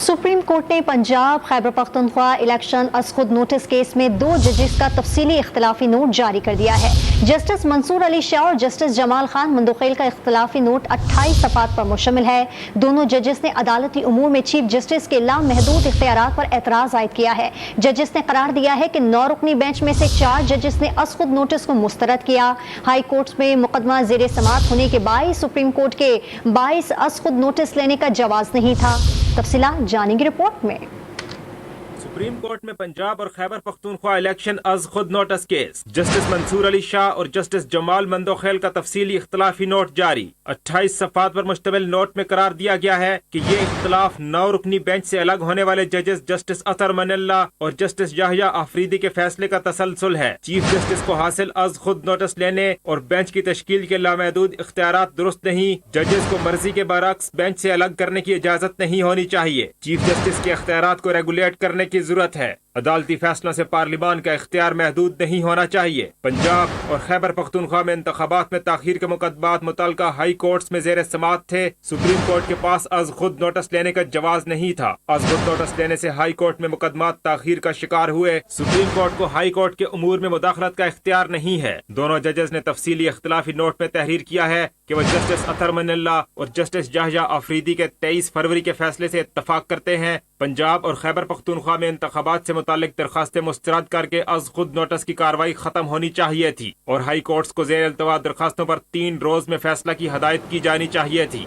Supreme court ने Punjab Khyber Pakhtunkhwa election अज खुद नोटिस केस में 2 जजेस का तफसीली इख्तलाफी नोट जारी कर दिया है। जस्टिस मंसूर अली शाह और जस्टिस जमाल खान मंदोखेल का इख्तलाफी नोट 28 सफ़ात पर मुश्तमिल है। दोनों जजेस ने अदालती उमूर में चीफ जस्टिस के लामहदूद इख्तियारात पर एतराज़ आयद किया है। जजेस ने करार दिया है कि 9 रुकनी बेंच में से 4 जजेस ने अज खुद नोटिस को मुस्तरद किया। हाई कोर्ट में मुकदमा ज़ेर समाअत होने के बायस सुप्रीम कोर्ट के 22 अज खुद नोटिस लेने का जवाज़ नहीं था। तफसीलात जानेंगे रिपोर्ट में। सुप्रीम कोर्ट में पंजाब और खैबर पख्तूनख्वा इलेक्शन अज खुद notice case. Justice Mansoor Ali Shah और जस्टिस जमाल मंदोखेल का तफसीली इख्तलाफी नोट जारी। 28 सफ़ात पर मुश्तमिल नोट में करार दिया गया है कि ये इख्तलाफ 9 रुकनी बेंच से अलग होने वाले जजेस जस्टिस अतर मनल्ला और जस्टिस याहिया आफरीदी के फैसले का तसलसल है। चीफ जस्टिस को हासिल अज खुद नोटिस लेने और बेंच की तश्कील के लामहदूद इख्तियारात दुरुस्त नहीं। जजेस को मर्जी के बरक्स बेंच से अलग करने की इजाजत नहीं होनी चाहिए। चीफ जस्टिस के इख्तियारात को रेगुलेट करने की जरूरत है। अदालती फैसलों से पार्लिमान का इख्तियार महदूद नहीं होना चाहिए। पंजाब और खैबर पख्तूनख्वा में इंतखाबात में ताखीर के मुकदमात मुतल्लिका हाई कोर्ट्स में ज़ेर समाअत थे। सुप्रीम कोर्ट के पास अज खुद नोटिस लेने का जवाज नहीं था। अज खुद नोटिस लेने से हाई कोर्ट में मुकदमात ताखीर का शिकार हुए। सुप्रीम कोर्ट को हाई कोर्ट के उमूर में मुदाखलत का इख्तियार नहीं है। दोनों जजेस ने तफसीली इख्तिलाफी नोट में तहरीर किया है कि वह जस्टिस अतर मनल्ला और जस्टिस याहिया आफरीदी के 23 फरवरी के फैसले से इत्तफाक करते हैं। पंजाब और खैबर पख्तूनख्वा में इंतखाबात से मुतालिक दरखास्तें मुस्तरद करके अज खुद नोटिस की कार्रवाई खत्म होनी चाहिए थी और हाई कोर्ट्स को ज़ेर इल्तवा दरखास्तों पर 3 रोज में फैसला की हदायत की जानी चाहिए थी।